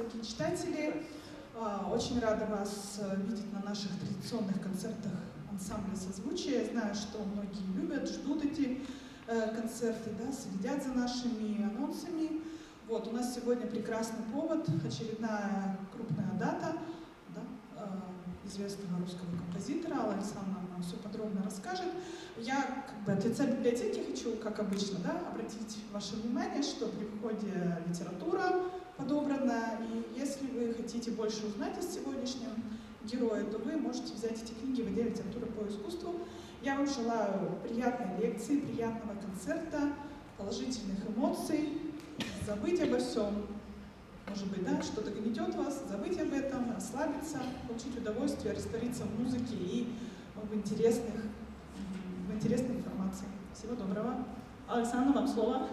дорогие читатели! Очень рада вас видеть на наших традиционных концертах ансамбля «Созвучие». Я знаю, что многие любят, ждут эти концерты, да, следят за нашими анонсами. Вот, у нас сегодня прекрасный повод, очередная крупная дата, да, известного русского композитора. Алла Александровна нам все подробно расскажет. Я от лица библиотеки хочу, как обычно, да, обратить ваше внимание, что при входе литература подобрана, и если вы хотите больше узнать о сегодняшнем герое, то вы можете взять эти книги в отделе литературы по искусству. Я вам желаю приятной лекции, приятного концерта, положительных эмоций, забыть обо всем. Может быть, да, что-то гнетет вас, забыть об этом, расслабиться, получить удовольствие, раствориться в музыке и в интересной информации. Всего доброго. Александр, вам слово.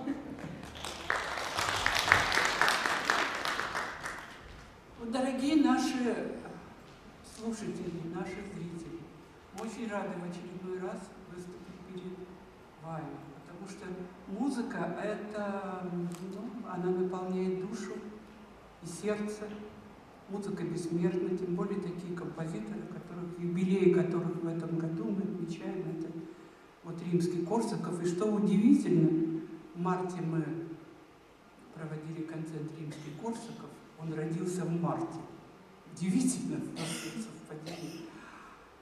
Дорогие наши слушатели, наши зрители, очень рады в очередной раз выступить перед вами, потому что музыка, она наполняет душу и сердце. Музыка бессмертна, тем более такие композиторы, юбилей которых в этом году мы отмечаем, это вот Римский-Корсаков. И что удивительно, в марте мы проводили концерт Римский-Корсаков, он родился в марте. Удивительно совпадение.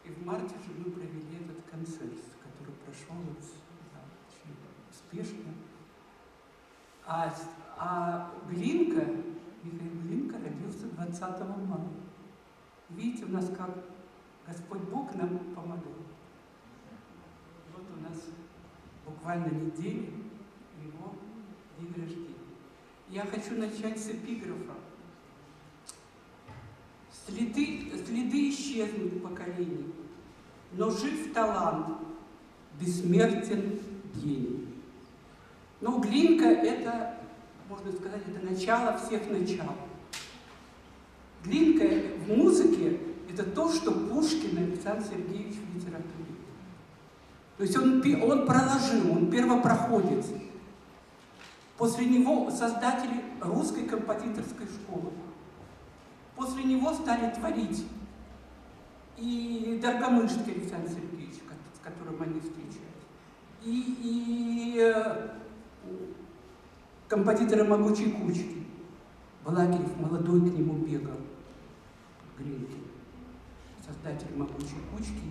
И в марте же мы провели этот концерт, который прошел очень успешно. А Глинка, Михаил Глинка родился 20 мая. Видите, у нас как Господь Бог нам помогал. Вот у нас буквально неделя его день рождения. Я хочу начать с эпиграфа. Следы исчезнут поколений, но жив талант, бессмертен гений. Но Глинка — это, можно сказать, это начало всех начал. Глинка в музыке — это то, что Пушкин Александр Сергеевич в литературе. То есть он проложил, он первопроходец. После него создатели русской композиторской школы. После него стали творить и Доргомышский Александр Сергеевич, с которым они встречались, и композиторы «Могучей кучки». Балакирев молодой к нему бегал, Глинки. Создатели «Могучей кучки»,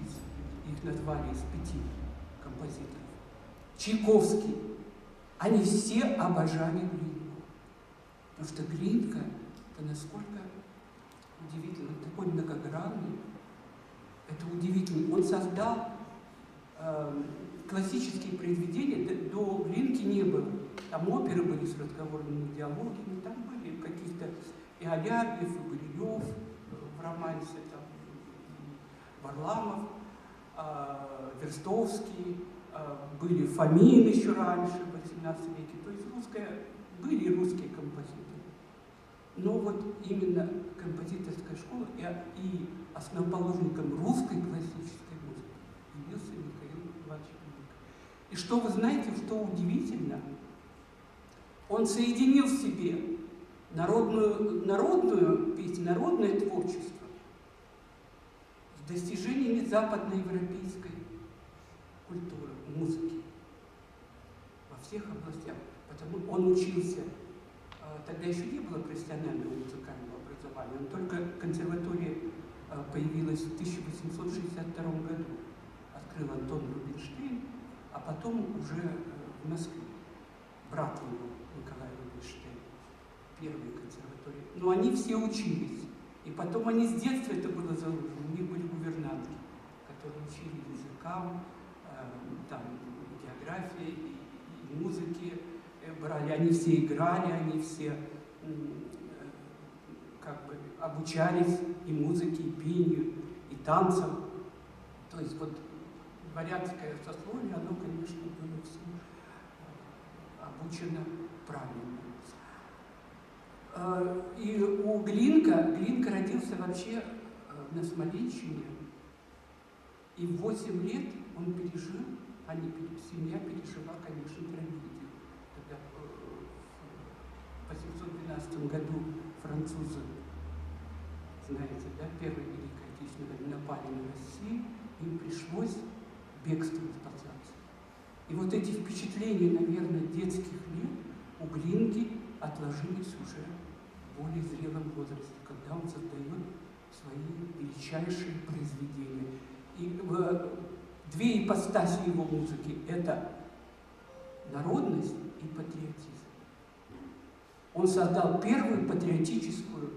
их назвали из 5 композиторов. Чайковский. Они все обожали Глинку. Потому что Глинка — это насколько удивительно, такой многогранный. Это удивительно. Он создал классические произведения, до Глинки не было. Там оперы были с разговорными диалогами, там были какие-то и Алябьев, и Гурьев в романсе, там, Варламов, Верстовский, были Фомин еще раньше, в XVIII веке. То есть были русские композиторы. Но вот именно композиторская школа и основоположником русской классической музыки явился Михаил Иванович Глинка. И что вы знаете, что удивительно, он соединил в себе народную песню, народное творчество с достижениями западноевропейской культуры, музыки во всех областях. Потому он учился. Тогда еще не было профессионального музыкального образования, но только консерватория появилась в 1862 году. Открыл Антон Рубинштейн, а потом уже в Москве. Брат его, Николай Рубинштейн, первая консерватория. Но они все учились. И потом они с детства, это было заложено, у них были гувернантки, которые учили языкам, там, географии и музыке. Брали, они все играли, они все как бы обучались и музыке, и пению, и танцам. То есть вот дворянское сословие, оно, конечно, было все обучено правильно. И у Глинка родился вообще на Смоленщине, и в 8 лет он пережил, семья пережила, конечно, трагедию. В 812 году французы, знаете, да, Первой Великой Отечественной войны напали на Россию, им пришлось бегством спасаться. И вот эти впечатления, наверное, детских лет у Глинки отложились уже в более зрелом возрасте, когда он создает свои величайшие произведения. И две ипостаси его музыки – это народность и патриотизм. Он создал первую патриотическую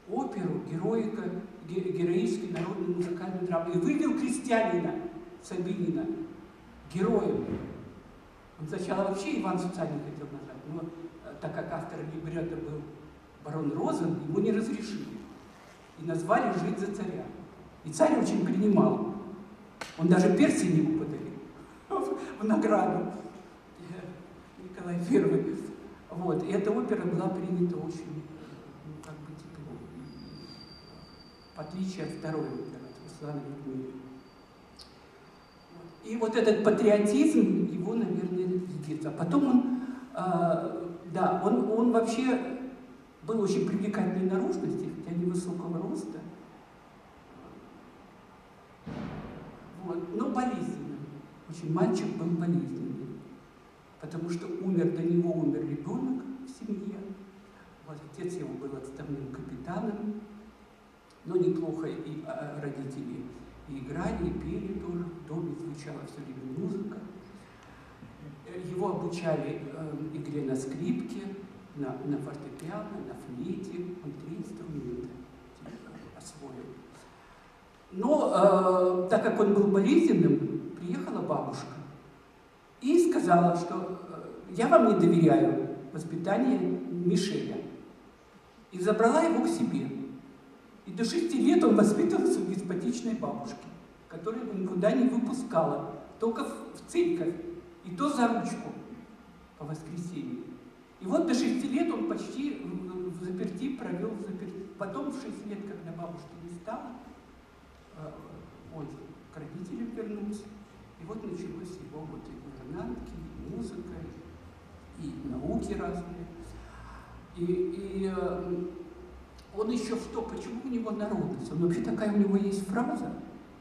оперу, героический народный музыкальный драма, и вывел крестьянина Сабинина героем. Он сначала вообще Иван Сусанин хотел назвать, но так как автор либретто был барон Розен, ему не разрешили. И назвали «Жить за царя». И царь очень принимал. Он даже перстень ему подарил в награду. Николай I. Вот. И эта опера была принята очень, как бы, тепло. В отличие от второй оперы, от Руслана Людмилы. И вот этот патриотизм его, наверное, с детства. Потом он вообще был очень привлекательной наружности, хотя невысокого роста. Вот. Но болезненный. Очень мальчик был болезненный. Потому что до него умер ребенок в семье. Вот, отец его был отставным капитаном. Но неплохо и родители и играли, и пели тоже. В доме звучала все время музыка. Его обучали игре на скрипке, на фортепиано, на флейте. Он 3 инструмента освоил. Но так как он был болезненным, приехала бабушка и сказала, что я вам не доверяю воспитание Мишеля. И забрала его к себе. И до 6 лет он воспитывался у деспотичной бабушки, которая его никуда не выпускала, только в церковь, и то за ручку по воскресеньям. И вот до 6 лет он почти в заперти провел в заперти. Потом в 6 лет, когда бабушки не стало, он к родителям вернулся. И вот началось его вот и гувернантки, и музыка, и науки разные. И он еще что? Почему у него народность? Он вообще такая, у него есть фраза: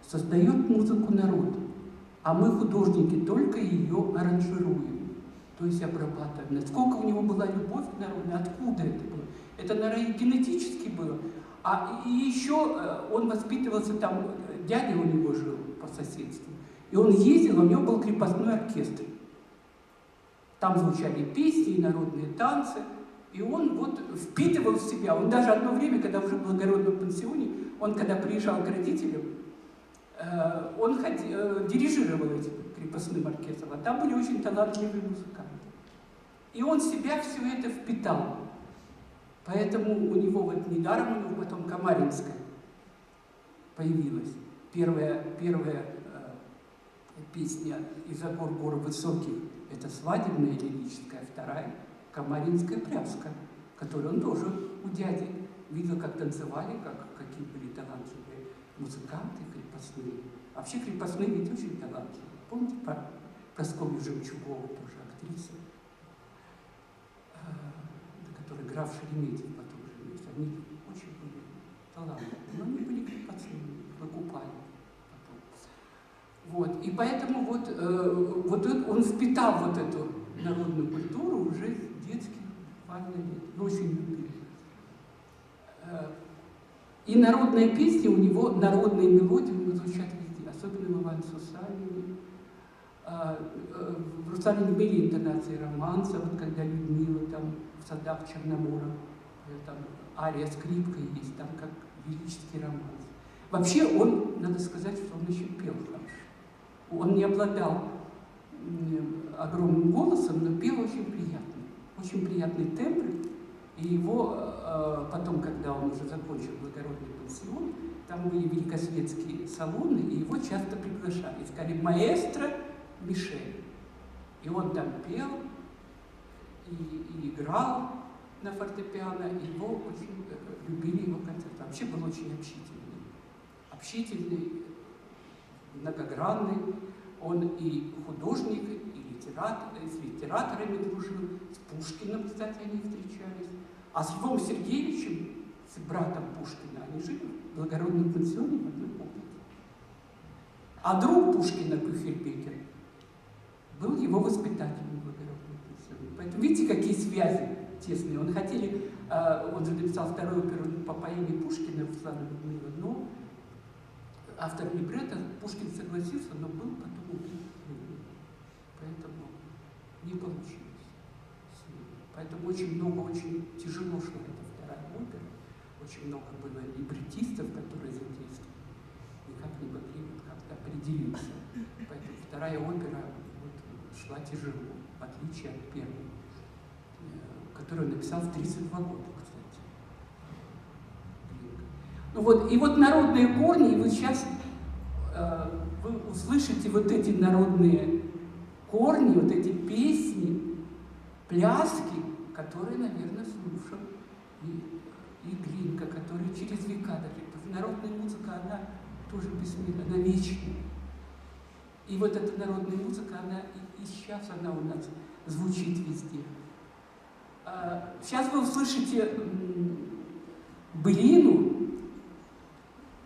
создает музыку народ, а мы, художники, только ее аранжируем, то есть обрабатываем. Насколько у него была любовь к народу, откуда это было? Это, наверное, генетически было. И еще он воспитывался там, дядя у него жил по соседству, и он ездил, у него был крепостной оркестр. Там звучали песни, народные танцы, и он вот впитывал в себя. Он даже одно время, когда уже в благородном пансионе, он когда приезжал к родителям, он дирижировал этим крепостным оркестром, а там были очень талантливые музыканты. И он себя все это впитал. Поэтому у него вот недаром, у него потом Камаринская появилась. Первая песня «Из-за гор высоких» — это свадебная лирическая, вторая — Камаринская пляска, которую он тоже у дяди видел, как танцевали, какие были талантливые музыканты крепостные. Вообще крепостные ведь очень талантливые. Помните про Прасковью Жемчугову, тоже актриса, который граф Шереметьев потом женился. Они очень были талантливые, но они были крепостными, выкупали потом. Вот. И поэтому вот он впитал вот эту народную культуру уже с детских буквально лет. Но очень любил. И народные песни у него, народные мелодии у него звучат везде, особенно в Иване Сусанине. В Руслане были интонации романса, вот когда Людмила там в садах Черномора, там ария скрипка есть, там как лирический романс. Вообще он, надо сказать, что он еще пел хорошо. Он не обладал огромным голосом, но пел очень приятный тембр. И его потом, когда он уже закончил благородный пансион, там были великосветские салоны, и его часто приглашали. И сказали: маэстро Мишель. И он там пел и играл на фортепиано, и его очень любили его концерты. Вообще был очень общительный, многогранный. Он и художник, и литератор, и с литераторами дружил, с Пушкиным, кстати, они встречались. А с Львом Сергеевичем, с братом Пушкина, они жили в благородном пансионе в одной комнате. А друг Пушкина, Кюхельбекер, был его воспитателем в благородном пансионе. Поэтому видите, какие связи тесные. Он же написал вторую оперу по поэме Пушкина «Руслана Людмила», но автор либретто Пушкин согласился, но был потом убит. Поэтому не получилось. Поэтому очень тяжело шла эта вторая опера. Очень много было либреттистов, которые задействовали. Никак не могли как-то определиться. Поэтому вторая опера шла тяжело, в отличие от первой, которую он написал в 32 года, кстати. И вот народные корни, и вот сейчас вы услышите вот эти народные корни, вот эти песни, пляски, которые, наверное, слушал и Глинка, которые через века даже. Народная музыка, она тоже бессмертна, она вечная. И вот эта народная музыка, она и сейчас она у нас звучит везде. Сейчас вы услышите былину.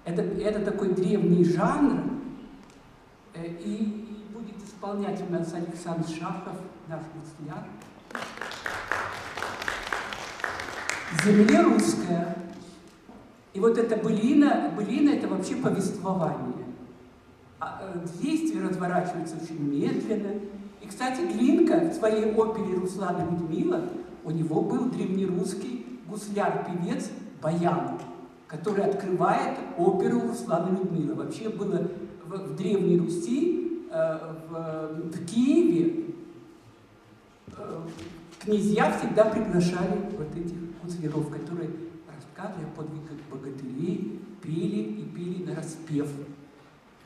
Это такой древний жанр. И будет исполнять у нас Александр Шахов, наш гусляр. «Земля русская». И вот эта былина это вообще повествование. Действие разворачивается очень медленно. И, кстати, Глинка в своей опере «Руслана Людмила», у него был древнерусский гусляр-певец Баян, который открывает оперу «Руслана Людмила». Вообще было в Древней Руси, в Киеве, князья всегда приглашали вот этих гусляров, которые рассказывали о подвигах богатырей, пели на распев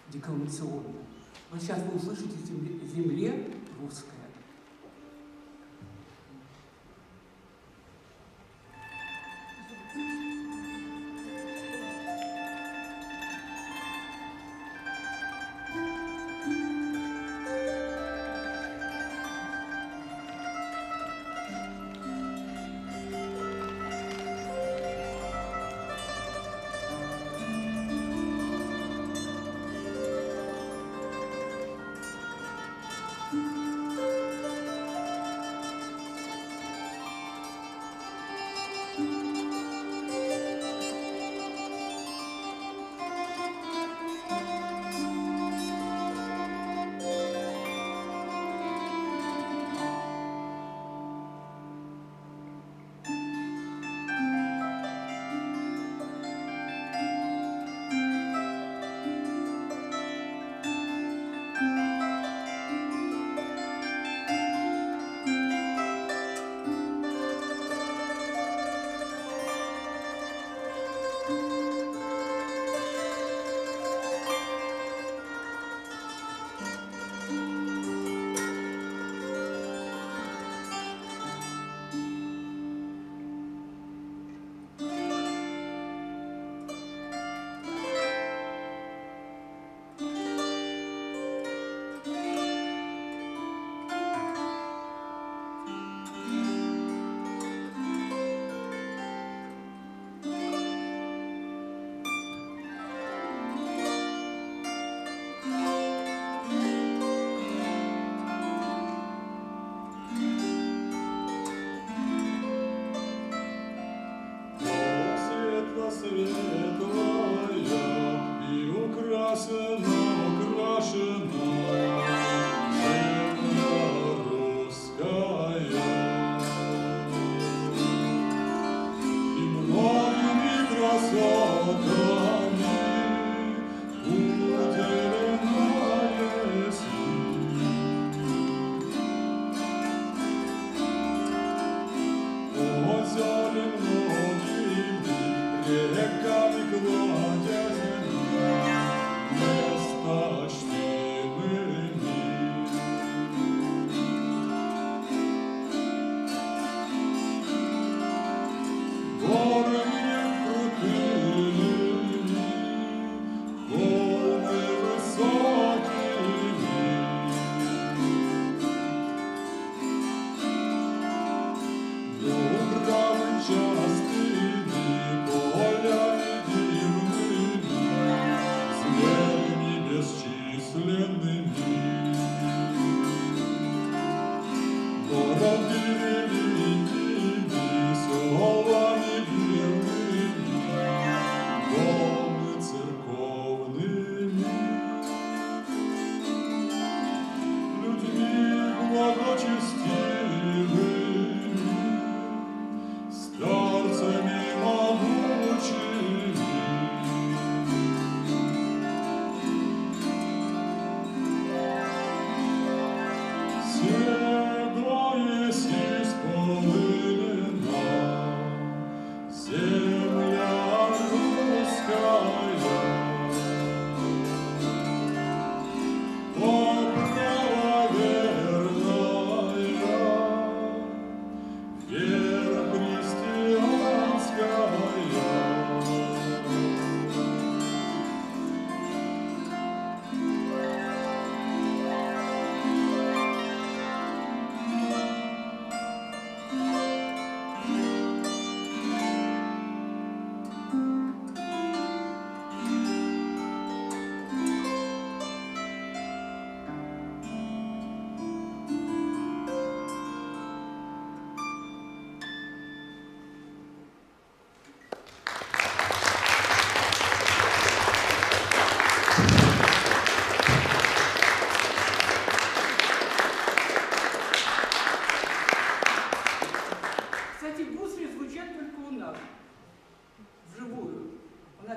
декламационно. Вот сейчас вы услышите «Земле русская».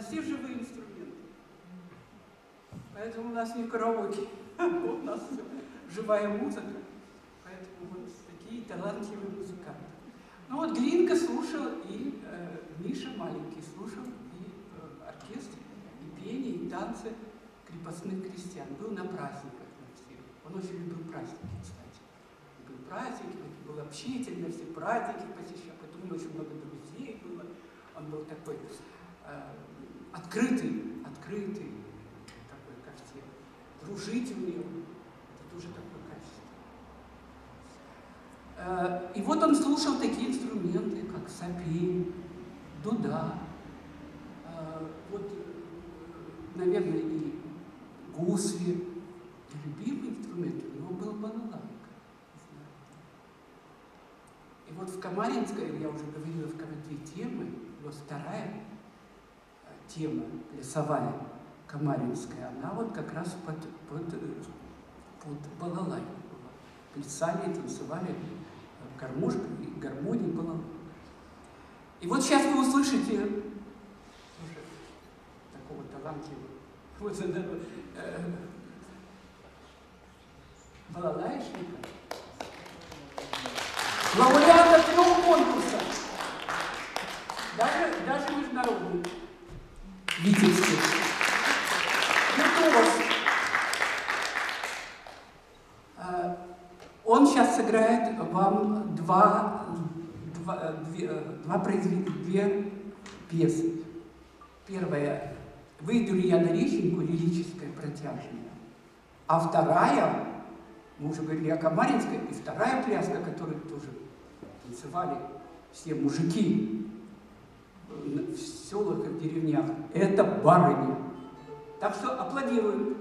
все живые инструменты. Поэтому у нас не караоке, у нас живая музыка. Поэтому вот такие талантливые музыканты. Ну вот Глинка слушал, и Миша маленький слушал и оркестр, и пение, и танцы крепостных крестьян. Был на праздниках на всех. Он очень любил праздники, кстати. Любил праздники, был общительный, все праздники посещал. Поэтому у него очень много друзей было. Он был такой открытый, такой ко всем. Дружить умел. Это тоже такое качество. И вот он слушал такие инструменты, как сопень, дуда, вот, наверное, и гусли. И любимый инструмент у него был балалайка. И вот в Камаринской, я уже говорила, в две темы, вот вторая тема, плясовая, Камаринская, она вот как раз под балалайку была. Плясали, танцевали гармошку и гармонии балалайку. И вот сейчас вы услышите тоже такого талантливого балалайшника, лауреата 3 конкурсов, даже международных, витебских. Он сейчас сыграет вам две пьесы. Первая «Выйду ли я на реченьку» лирическая, протяжная. А вторая, мы уже говорили о Камаринской, и вторая пляска, которую тоже танцевали все мужики в селах и в деревнях, это барыня. Так что аплодируем.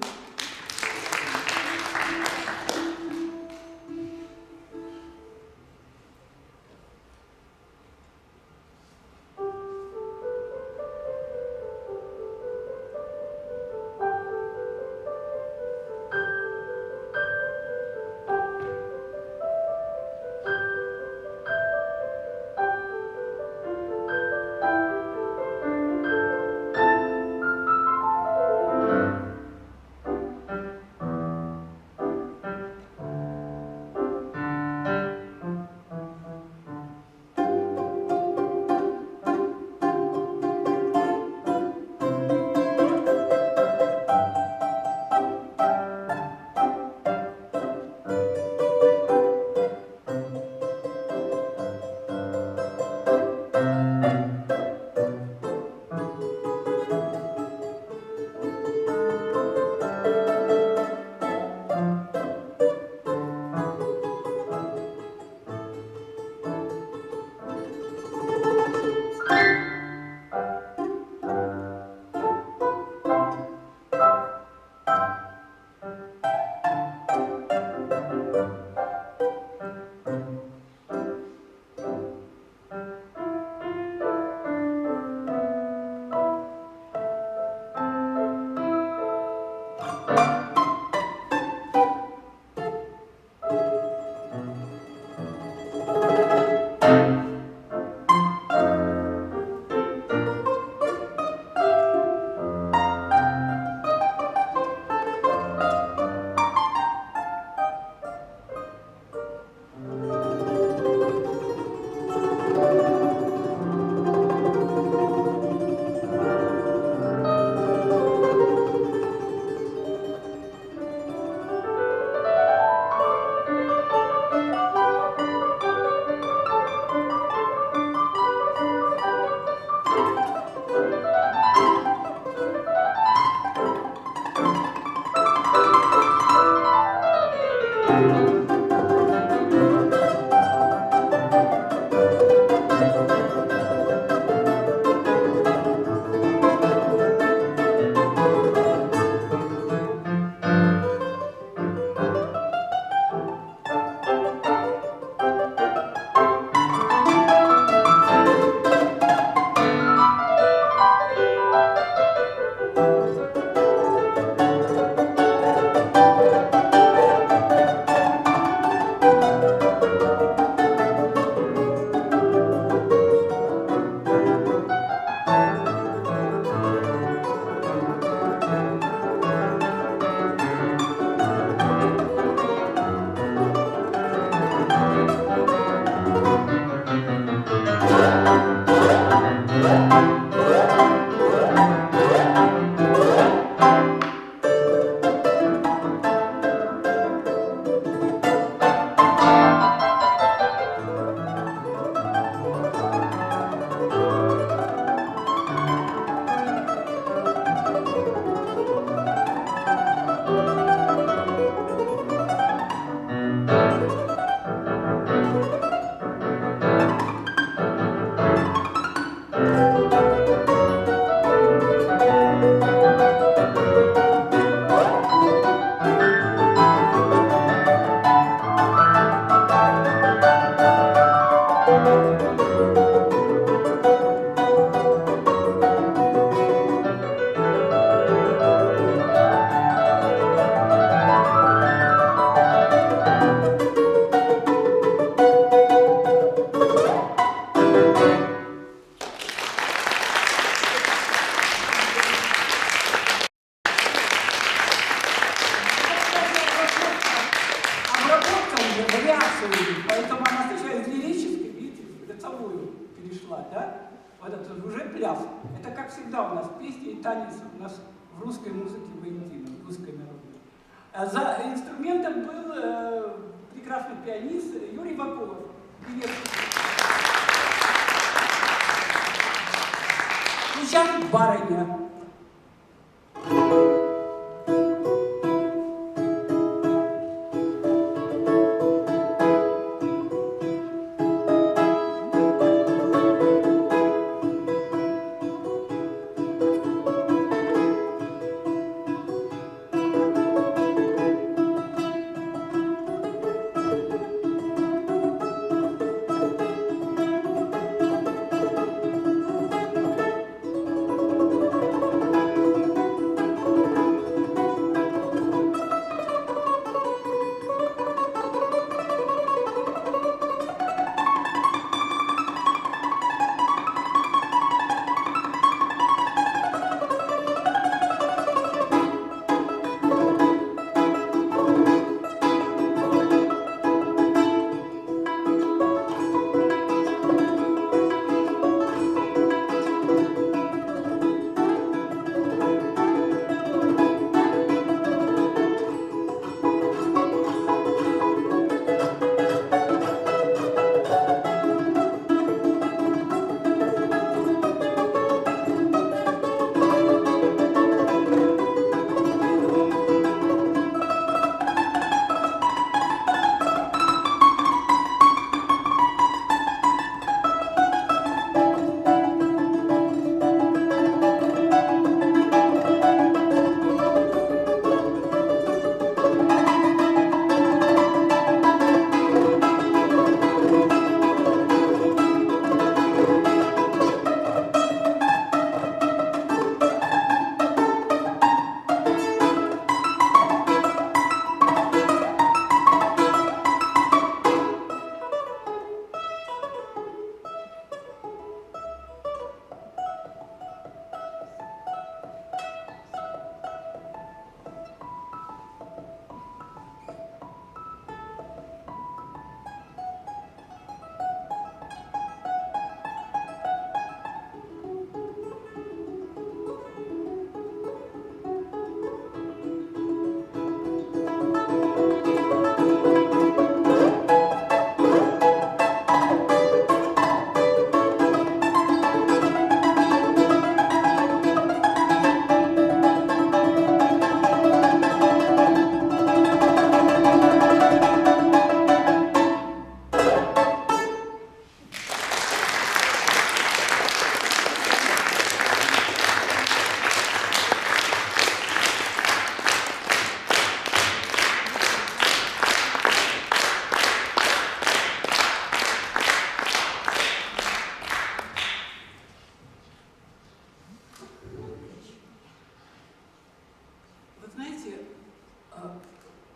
пришла, да? Вот это уже пляс. Это, как всегда, у нас песни и танец у нас в русской музыке воедино, в русской народной. А за инструментом был прекрасный пианист Юрий Вакулов. Привет. Сейчас барыня.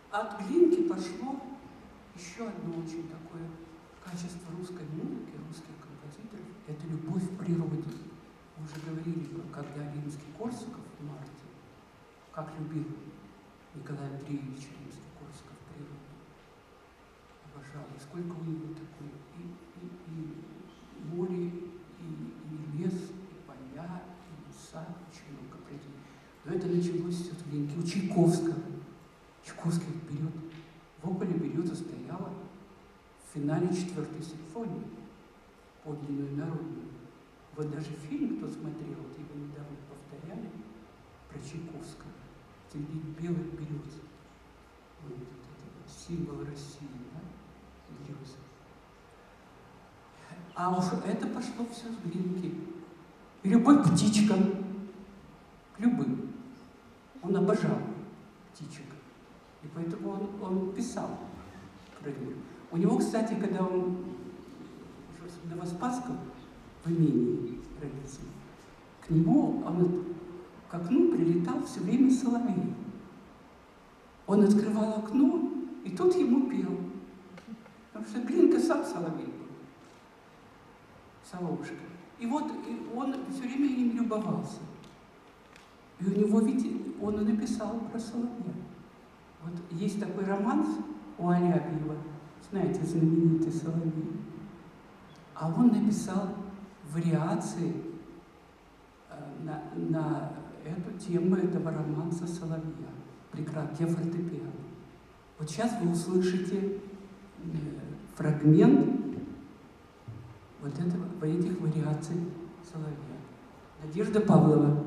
От Глинки пошло еще одно очень такое качество русской музыки, русских композиторов. Это любовь к природе. Мы уже говорили, когда Римский-Корсаков в марте, как любил Николай Андреевич Римский-Корсаков природу. Обожал. И сколько у него такой и море, и лес, и поля, и леса, очень много произведений. Но это началось все в Глинке. У Чайковского. Чайковский берет, в ополе берет и стояла в финале 4-й симфонии, подлинную народную. Вот даже фильм, кто смотрел, вот его недавно повторяли, про Чайковского, «Среди белых берез». Вот это символ России, да, березы. А уж это пошло все с Глинки. И любовь к птичкам, к любым. Он обожал птичек. И поэтому он писал про них. У него, кстати, когда он в Новоспасском, в имении родился, к нему, к окну прилетал все время соловей. Он открывал окно, и тут ему пел. Потому что Глинка сам соловей был. Соловушка. И вот он все время им любовался. И у него, видите, он и написал про соловья. Вот есть такой романс у Алябьева, знаете, знаменитый «Соловей». А он написал вариации на эту тему этого романса Соловья «Для фортепиано». Вот сейчас вы услышите фрагмент этих вариаций Соловья. Надежда Павлова.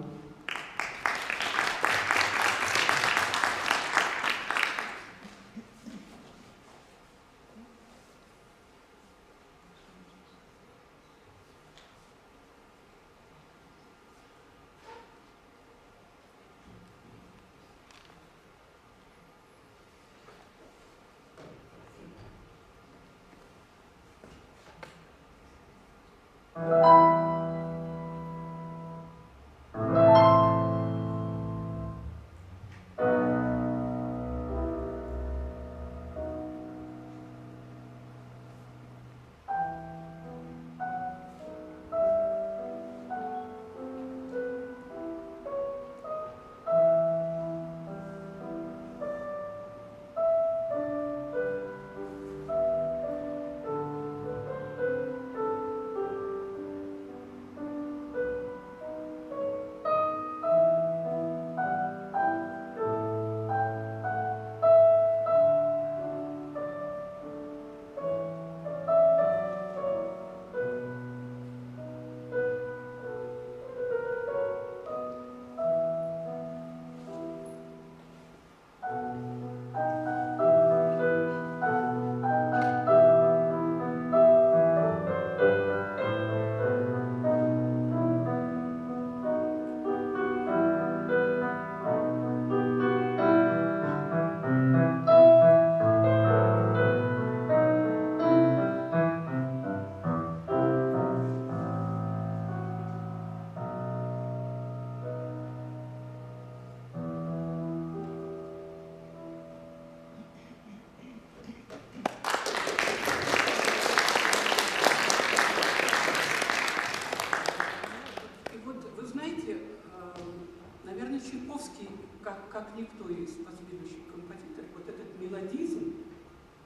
Как никто из последующих композиторов, вот этот мелодизм,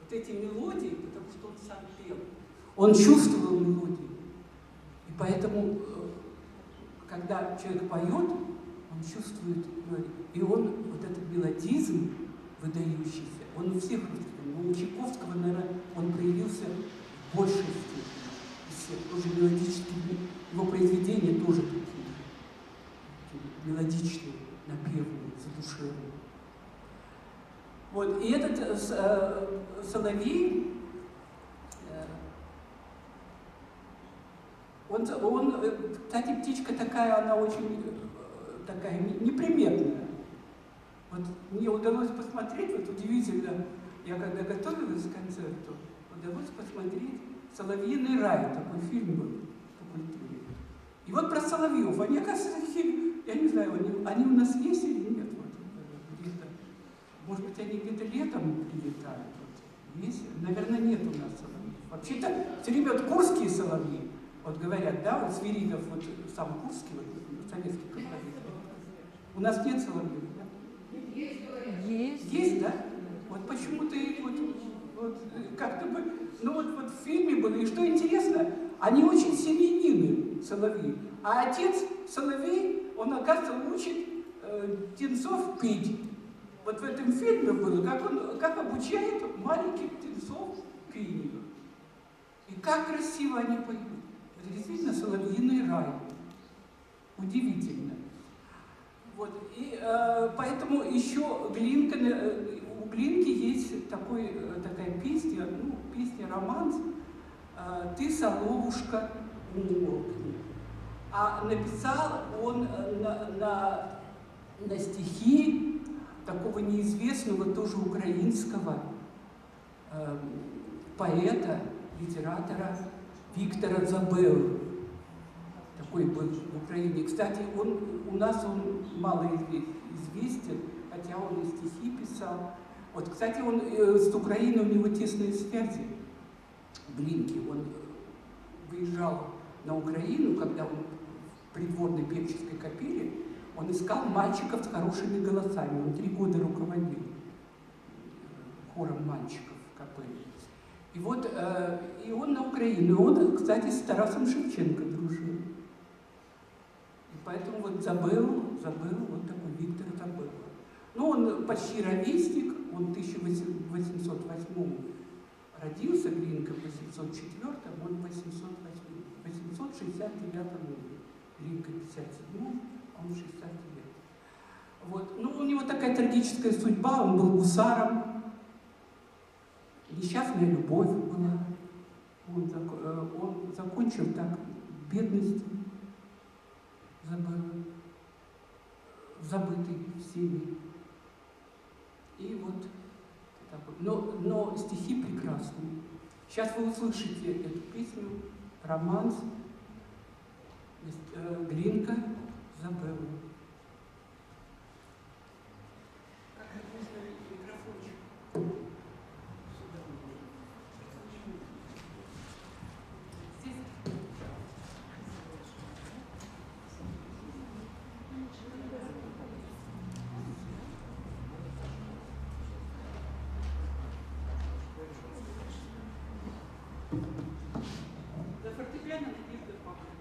вот эти мелодии, потому что он сам пел, он чувствовал мелодию. И поэтому, когда человек поет, он чувствует, и он, вот этот мелодизм выдающийся, он у всех русских, но у Чайковского, наверное, он проявился в большей степени из всех, тоже мелодические, его произведения тоже такие мелодичные, напевные, задушевные. Вот, и этот Соловей, он, кстати, птичка такая, она очень такая неприметная. Вот мне удалось посмотреть, вот удивительно, я когда готовилась к концерту, удалось посмотреть «Соловьиный рай», такой фильм был по культуре. И вот про соловьев, они, оказывается, такие, я не знаю, они у нас есть или нет, вот, где-то. Может быть, они где-то летом прилетают. Вот. Есть? Наверное, нет у нас соловьев. Вообще-то все время вот курские соловьи, вот говорят, да, вот Свиридов, вот сам курский, вот, советский композитор. У нас нет соловьев, да? Есть. Есть, да? Вот почему-то вот как-то бы, ну вот в фильме было, и что интересно, они очень семьянины, соловьи, а отец соловей, он, оказывается, учит птенцов петь. Вот в этом фильме было, как обучает маленьких птенцов пению. И как красиво они поют. Это действительно соловьиный рай. Удивительно. Вот. И поэтому еще Глинка, у Глинки есть такая песня, ну, песня-романс «Ты, соловушка, умолкни». А написал он на стихи такого неизвестного, тоже украинского поэта, литератора Виктора Забелы. Такой был в Украине. Кстати, у нас он мало известен, хотя он и стихи писал. Вот, кстати, он с Украиной, у него тесные связи. Глинки. Он выезжал на Украину, когда он в придворной певческой капелле, он искал мальчиков с хорошими голосами. Он 3 года руководил хором мальчиков в капелле. И вот, и он на Украину. Он, кстати, с Тарасом Шевченко дружил. вот забыл, вот такой Виктор забыл. Ну, он почти ровесник, он в 1808 родился, Глинка в 804, он в 869 умер. Глинка в 57, он в 69. Вот. Ну, у него такая трагическая судьба, он был гусаром, несчастная любовь была. Он закончил так в бедности, забытый всеми. И вот так вот. Но стихи прекрасные. Сейчас вы услышите эту песню, романс Глинка забыла. За фортепиано Надежда Павловна.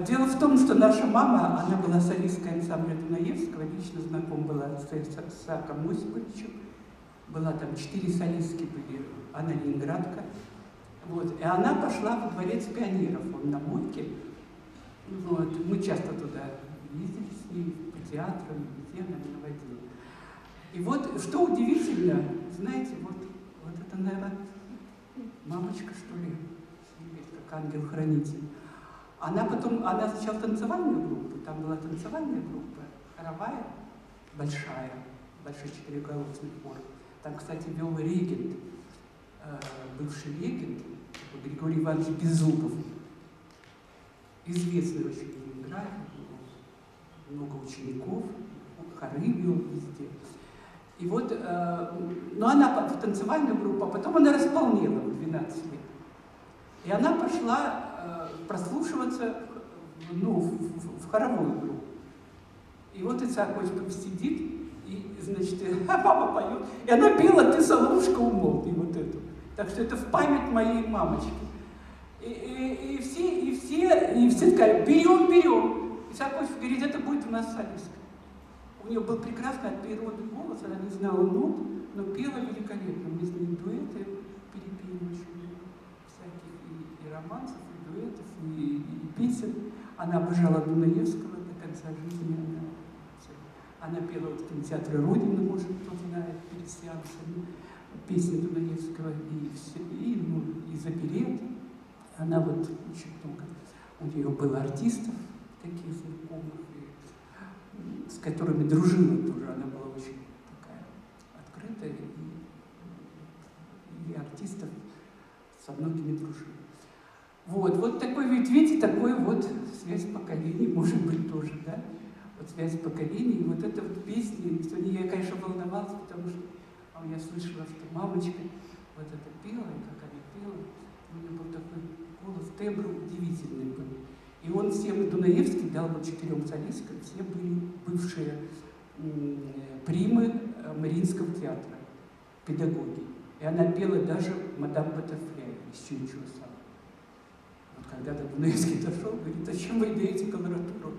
Дело в том, что наша мама, она была солисткой ансамбля Дунаевского, лично знакома была с Исааком Осиповичем. Была там 4 солистки были, она ленинградка. Вот. И она пошла во дворец пионеров, он на Мойке. Вот. Мы часто туда ездили с ней, по театрам, везде она меня водила. И вот, что удивительно, знаете, вот это, наверное, мамочка, что ли, как ангел-хранитель. Она сначала танцевальную группу, там была танцевальная группа, хоровая, большой четырехголосный хор. Там, кстати, вел регент, бывший регент, Григорий Иванович Беззубов. Известный очень график, много учеников, хоры вел везде. И вот, но она в танцевальную группу, а потом она располнела в 12 лет. И она пошла прослушиваться в хоровую группу. И вот Исаак-Осипович сидит, и, значит, мама поет, и она пела «Ты, соловушка, умолкни», вот эту. Так что это в память моей мамочки. И все сказали: берем. Исаак-Осипович говорит: это будет у нас солистка. У нее был прекрасный от природы голос, она не знала нот, но пела великолепно. Мы с ней дуэты перепели очень всяких и романсов, и дуэтов, и песен. Она обожала Дунаевского до конца жизни. Она пела в кинотеатре «Родина», может, кто знает, перед сеансами, песни Дунаевского и «Заперет». Она вот очень много. У нее было артистов таких знакомых, с которыми дружила тоже. Она была очень такая открытая, и артистов со многими дружила. Вот такой, ведь видите, такой вот связь поколений, может быть, тоже, да? Вот связь поколений, и вот эта вот песня, сегодня я, конечно, волновалась, потому что я слышала, что мамочка вот это пела, и как она пела, у нее был такой голос, тембр удивительный был. И он всем, Дунаевский дал вот 4 солисткам, все были бывшие примы Мариинского театра, педагоги. И она пела даже «Мадам Баттерфляй» из Чунчуса. Вот когда-то Дунаевский дошел, говорит: а чем вы даете колоратуру?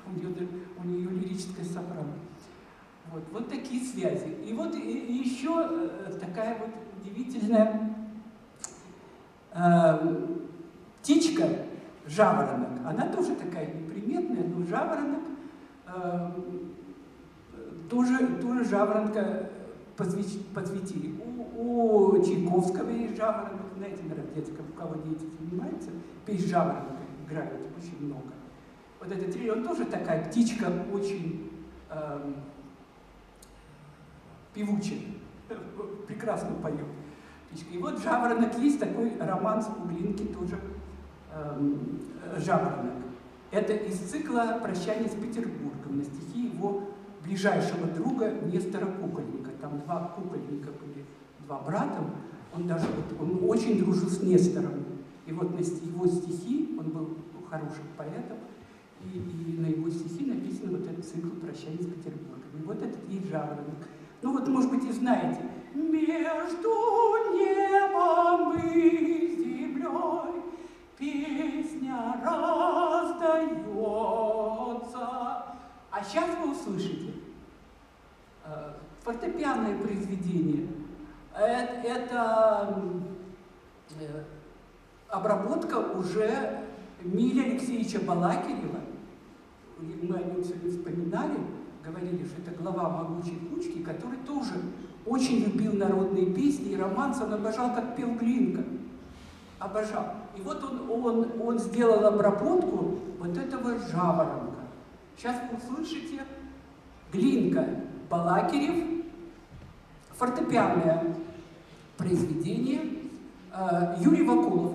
У нее лирическое сопрано. Вот такие связи. И вот еще такая вот удивительная птичка, жаворонок. Она тоже такая неприметная, но жаворонок, тоже жаворонка посвятили. У Чайковского есть жаворонок, знаете, наверное, детском, у кого дети занимаются, песнь жаворонка играют очень много. Вот этот триллер, он тоже такая птичка, очень певучая, прекрасно поет. И вот жаворонок, есть такой романс у Глинки тоже «Жаворонок». Это из цикла «Прощание с Петербургом» на стихи его ближайшего друга Нестора Кукольника. Там 2 кукольника были, 2 брата. Он очень дружил с Нестором. И вот на его стихи, он был хорошим поэтом, и на его стихи написан вот этот цикл «Прощание с Петербургом». И вот этот есть жаворонок. Ну вот, может быть, и знаете. Между небом и землей песня раздается. А сейчас вы услышите фортепианное произведение. Это обработка уже Миля Алексеевича Балакирева. Мы о нем сегодня вспоминали, говорили, что это глава могучей кучки, который тоже очень любил народные песни и романсы. Он обожал, как пел Глинка. Обожал. И вот он сделал обработку вот этого жаворонка. Сейчас вы услышите Глинка, Балакирев, фортепианное произведение, Юрий Вакулов.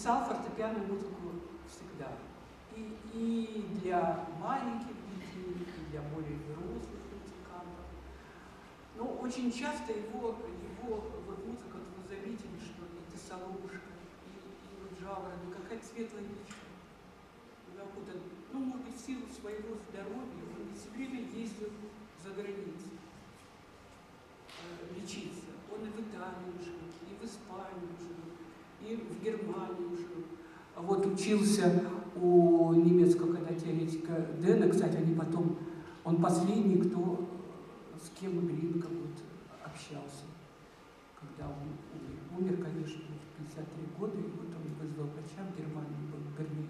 писал фортепианную музыку всегда. И для маленьких детей, и для более взрослых музыкантов. Но очень часто его вот музыка, вот вы заметили, что и соловушка, и вот жаворонок, какая-то светлая мечта. Ну, может быть, в силу своего здоровья он все время ездил за границу лечиться. Он и в Италии жил, и в Испании жил, и в Германии жил. Вот учился у немецкого теоретика Дэна, кстати, он последний, кто с кем Глинка вот общался, когда он умер. Умер, конечно, в 53 года, и вот он вызвал врача в Германии, был в Берлине.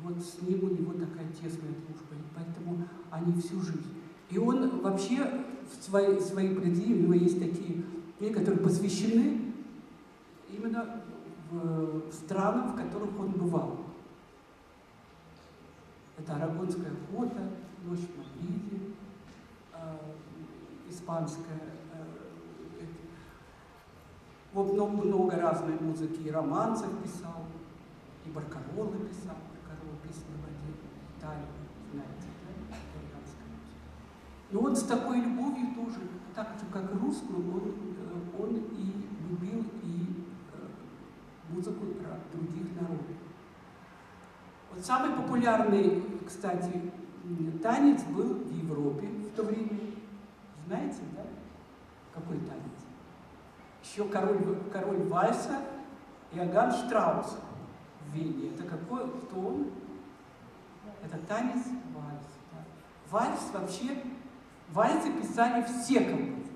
Вот с ним у него такая тесная дружба, и поэтому они всю жизнь. И он вообще в свои произведения, у него есть такие книги, которые посвящены именно странам, в которых он бывал. Это Арагонская охота, Ночь в Мадриде, испанская. Вот много разной музыки, и романсов писал, и баркаролы писал. Песни в воде, Италии, знаете, да, итальянская музыка. Но он с такой любовью тоже, так же, как и русскую, он и любил и музыку других народов. Вот самый популярный, кстати, танец был в Европе в то время. Знаете, да? Какой танец? Еще король вальса Иоганн Штраус в Вене. Это какой? Кто он? Это танец вальс. Да. Вальс вообще, вальсы писали все композиторы.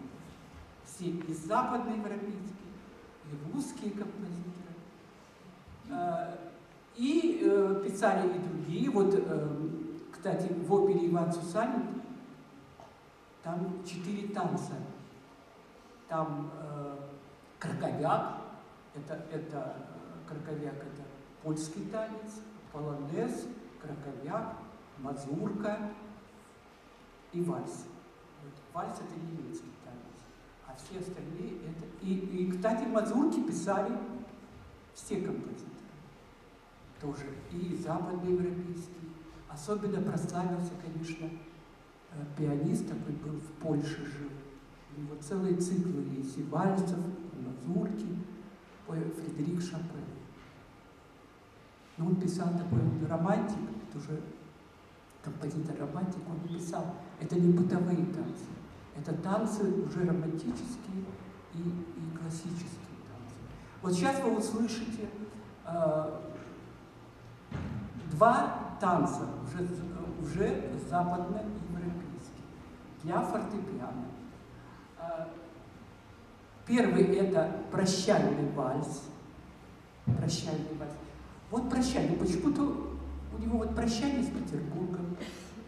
Все, и западноевропейские, и русские композиторы. И писали и другие. Вот, кстати, в опере «Иван Сусанин» там 4 танца. Там краковяк, это краковяк, это польский танец, полонез, краковяк, мазурка и вальс. Вот. Вальс это немецкий танец, а все остальные это... И кстати, мазурки писали все композиторы. Тоже и западноевропейские. Особенно прославился, конечно, пианист такой был, в Польше жил. У него целые циклы есть и вальсов, и мазурки, Фредерик Шопен. Но он писал такой романтик, тоже композитор-романтик, он писал, это не бытовые танцы, это танцы уже романтические и классические танцы. Вот сейчас вы услышите 2 танца, уже западноевропейские, для фортепиано. Первый это прощальный вальс. Прощальный вальс. Вот прощальный. Почему-то у него вот прощание с Петербургом,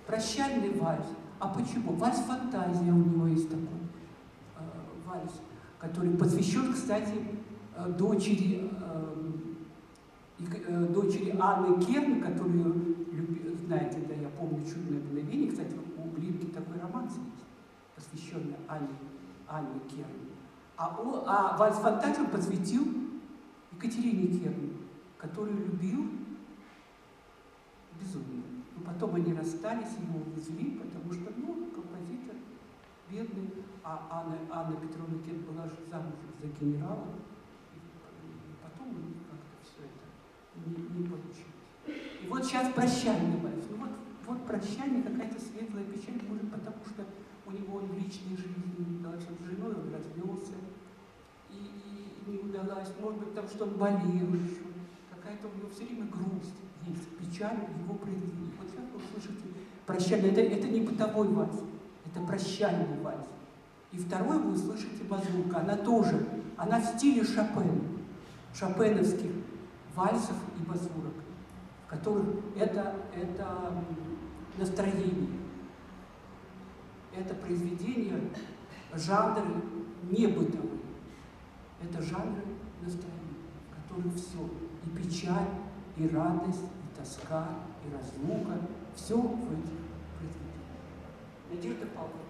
прощальный вальс. А почему? Вальс «Фантазия» у него есть такой вальс, который посвящен, кстати, дочери Анны Керн, которую, знаете, да, я помню «Чудное мгновение». Кстати, у Глинки такой романс есть, посвященный Анне Керн. А вальс «Фантазию» посвятил Екатерине Керн, которую любил безумно. Но потом они расстались, его увезли, потому что, композитор бедный, а Анна Петровна Керн была же замужем за генералом, и потом как-то все это не получилось. И вот сейчас прощальный вальс. Вот прощание, какая-то светлая печаль, может, потому что у него в личной жизни, с женой он развелся, и не удалось, может быть, потому что он болел еще, какая-то у него все время грусть есть, печаль в его произведении. Вот сейчас вы услышите прощальный, это не бытовой вальс, это прощальный вальс. И второй вы услышите мазурка, она в стиле Шопена, шопеновских вальсов и мазурок, в которых это настроение. Это произведение, жанры не бытовые. Это жанры настроения, в которых все, и печаль, и радость, и тоска, и разлука, все в этих произведениях. Надежда Павловна.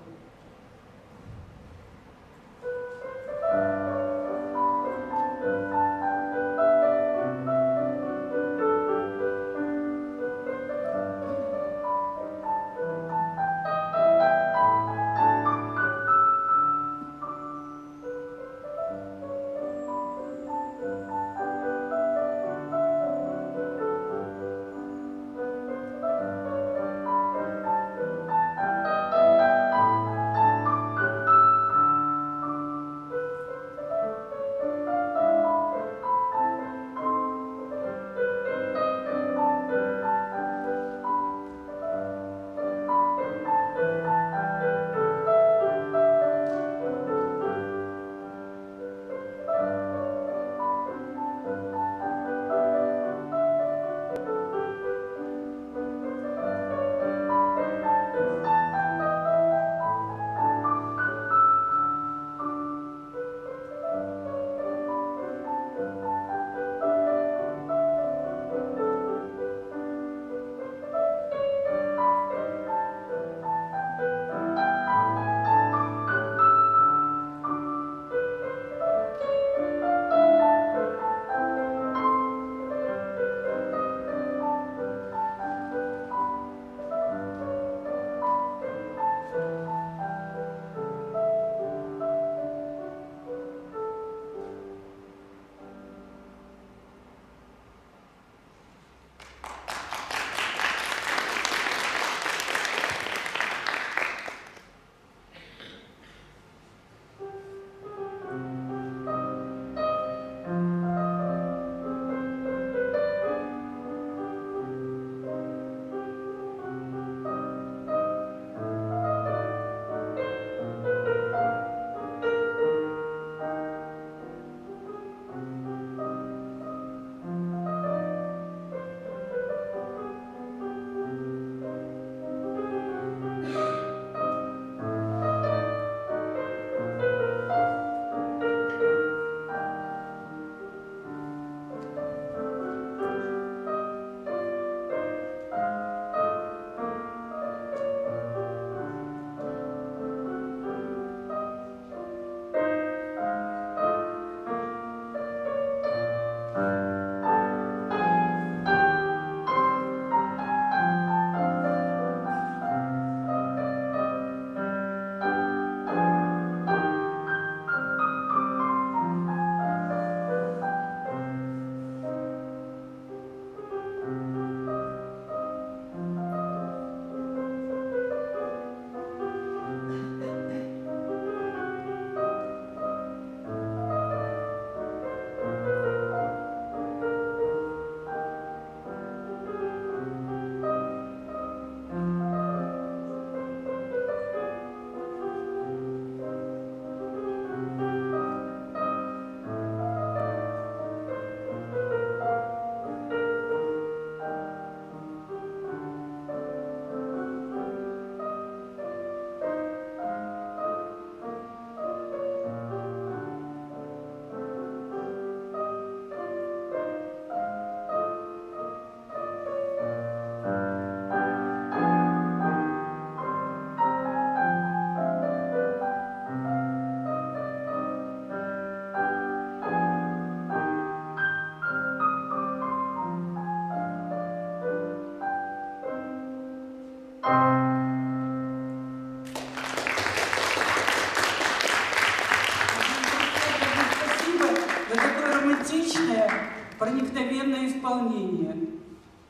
проникновенное исполнение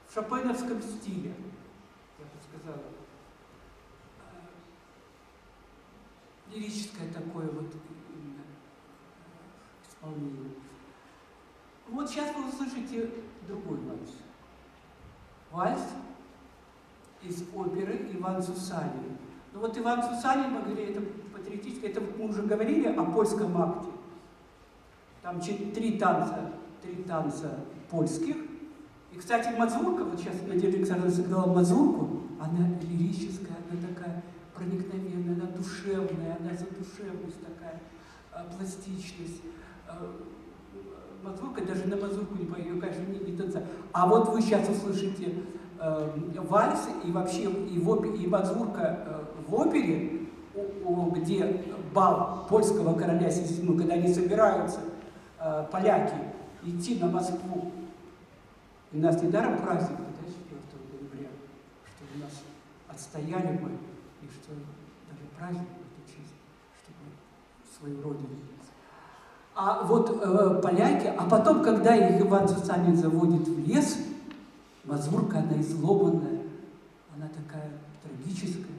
в шопеновском стиле, я бы сказала. Лирическое такое вот именно исполнение. Вот сейчас вы услышите другой вальс. Вальс из оперы «Иван Сусанин». Ну вот Иван Сусанин, мы говорили, это патриотическое, это мы уже говорили о польском акте. Там три танца польских. И, кстати, мазурка, вот сейчас Надежда Александровна сыграла мазурку, она лирическая, она такая проникновенная, она душевная, она задушевность такая, пластичность. Мазурка, даже на мазурку не пою, конечно, не танцевать. А вот вы сейчас услышите вальс и вообще и мазурка в опере, где бал польского короля Сисиму, когда они собираются, поляки, идти на Москву. И у нас недаром праздник, да, 4 ноября, что у нас отстояли мы, и что даже праздник в эту честь, чтобы свою родину. А вот поляки, а потом, когда их Иван Сусанин заводит в лес, мазурка, она изломанная, она такая трагическая,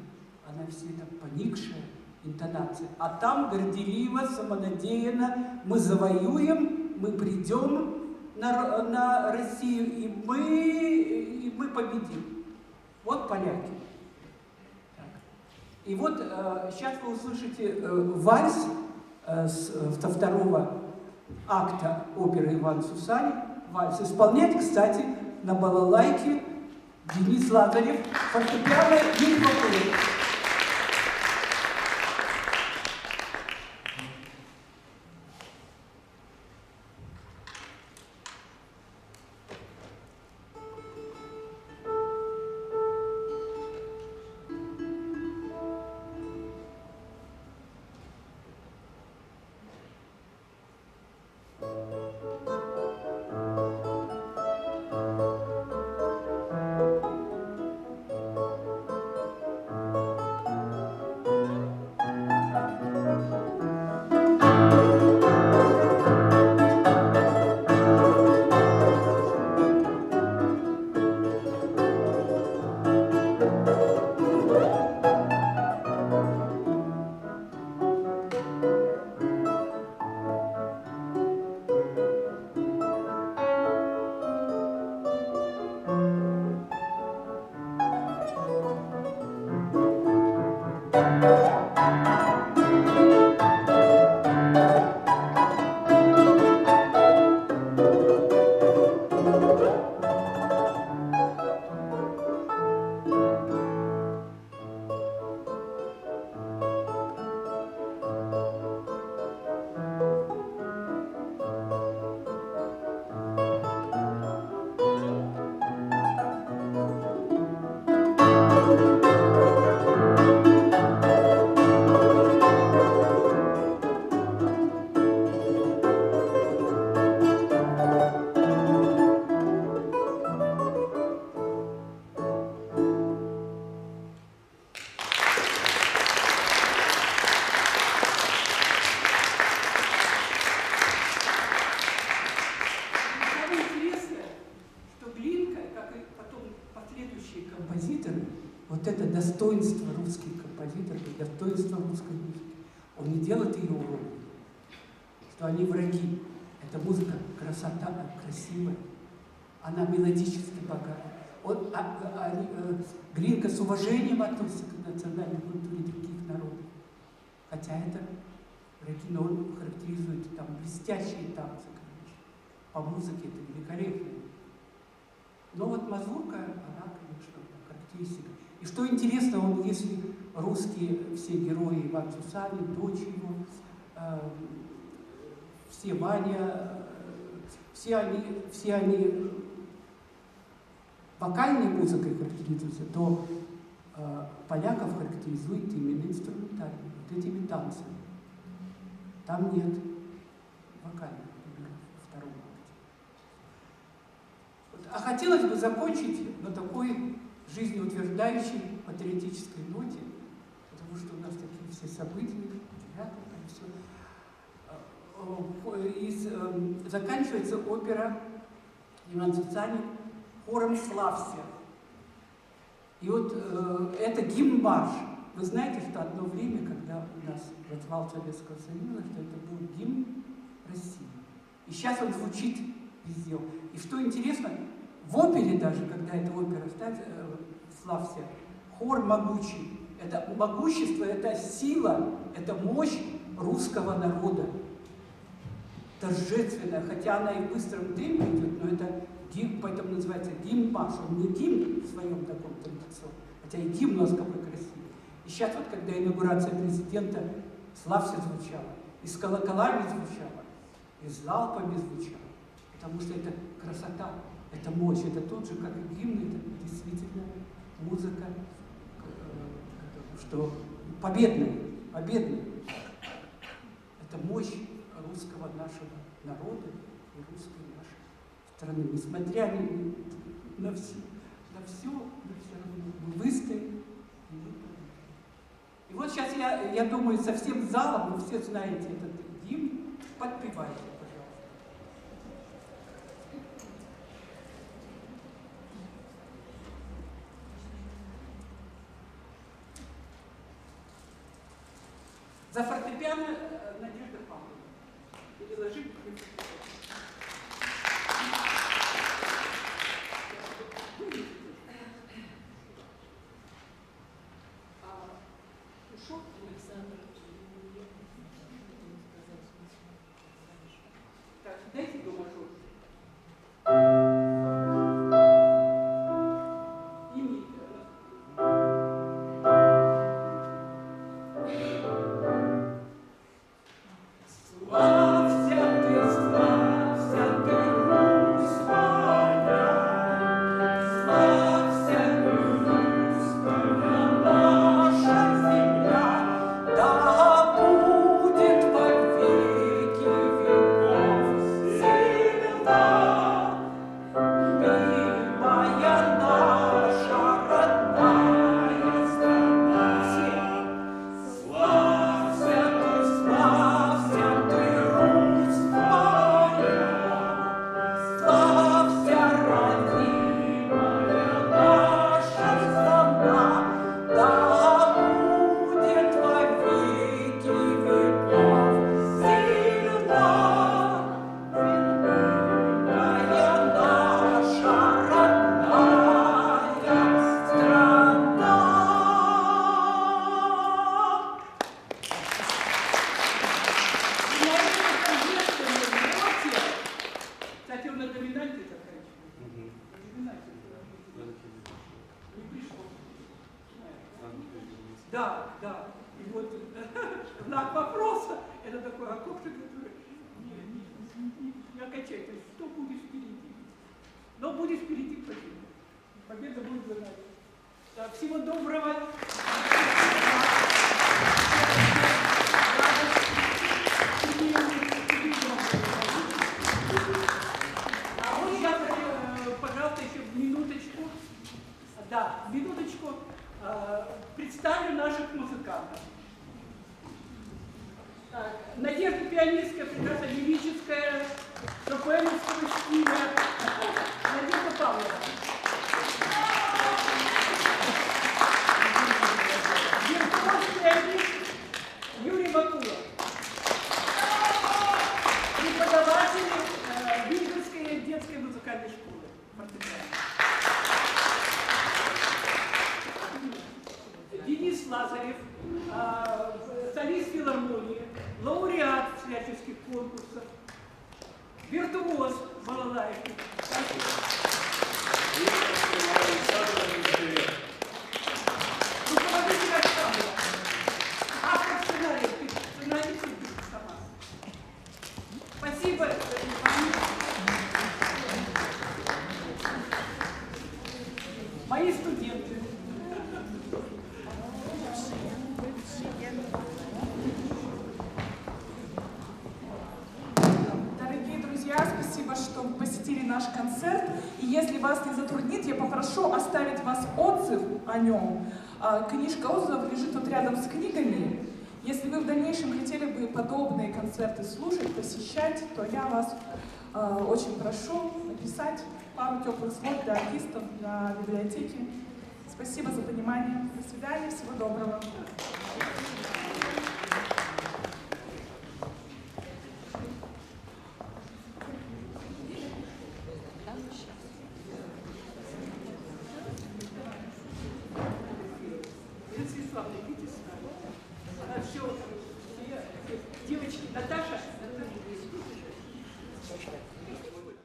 она все там поникшая, интонация. А там горделиво, самонадеянно мы завоюем, мы придем на Россию, и мы победим. Вот поляки. И вот сейчас вы услышите вальс со второго акта оперы «Иван Сусанин». Вальс исполняет, кстати, на балалайке Денис Лазарев, фортепиано Юрий Вакулов. Вот это достоинство русских композиторов, достоинство русской музыки. Он не делает ее уродой, что они враги. Эта музыка красота, красивая, она мелодически богата. Глинка с уважением относится к национальной культуре других народов. Хотя это враги, но он характеризует там блестящие танцы, конечно. По музыке это великолепно. Но вот мазурка, она, конечно, характеристика. И что интересно, он, если русские все герои, Иван Сусанин, дочь его, все Ваня, все они вокальной музыкой характеризуются, то поляков характеризует именно инструментальной, вот этими танцами. Там нет вокальных номеров во втором акте. А хотелось бы закончить на такой жизнеутверждающей патриотической ноте, потому что у нас такие все события, все. Заканчивается опера Иван Цуцанин, хором «Славься». И вот это гимн-марш. Вы знаете, что одно время, когда у нас развал Советского Союза, что это был гимн России. И сейчас он звучит везде. И что интересно, в опере даже, когда эта опера ставится, «Славься», хор могучий. Это могущество, это сила, это мощь русского народа. Торжественная, хотя она и в быстром темпе идет, но это гимн, поэтому называется гимн-марш. Он не гимн в своем таком традиционном, хотя и гимн у нас какой красивый. И сейчас вот, когда инаугурация президента, «Славься» звучала, и с колоколами звучала, и с залпами звучала, потому что это красота, это мощь, это тот же, как и гимн, это действительно музыка, что победная. Это мощь русского нашего народа и русской нашей страны. Несмотря на все, мы все равно мы выстоим. И вот сейчас я думаю, со всем залом, вы все знаете этот гимн, подпевайте, пожалуйста. За фортепиано Надежда Павловна. Переложи. Ушел Александр. Так, дайте до мажор. Да. И вот знак вопроса, это такой окоп, который не окончательно. То есть, что будешь впереди? Но будешь впереди победы. Победа будет за нами. Да, всего доброго. А вот я, пожалуйста, еще минуточку. Да, минуточку. Представлю наших музыкантов. Так, Надежда пианистская, прекрасно лирическая, шопеновского стиля. Надежда Павловна. Виртуоз пианист Юрий Бакулов. Преподаватель Вильгельской детской музыкальной школы. Денис Лазарев, солист филармонии, лауреат всяческих конкурсов, виртуоз балалайки. Руководитель ансамбля. Автор сценария. Сценарий сама. Спасибо. Мои студенты. Дорогие друзья, спасибо, что посетили наш концерт. И если вас не затруднит, я попрошу оставить вас отзыв о нем. Книжка отзывов лежит вот рядом с книгами. Если вы в дальнейшем хотели бы подобные концерты слушать, посещать, то я вас очень прошу написать пару теплых слов для артистов, для библиотеки. Спасибо за понимание. До свидания, всего доброго. Вячеслав, идите с нами. Все, девочки, Наташа.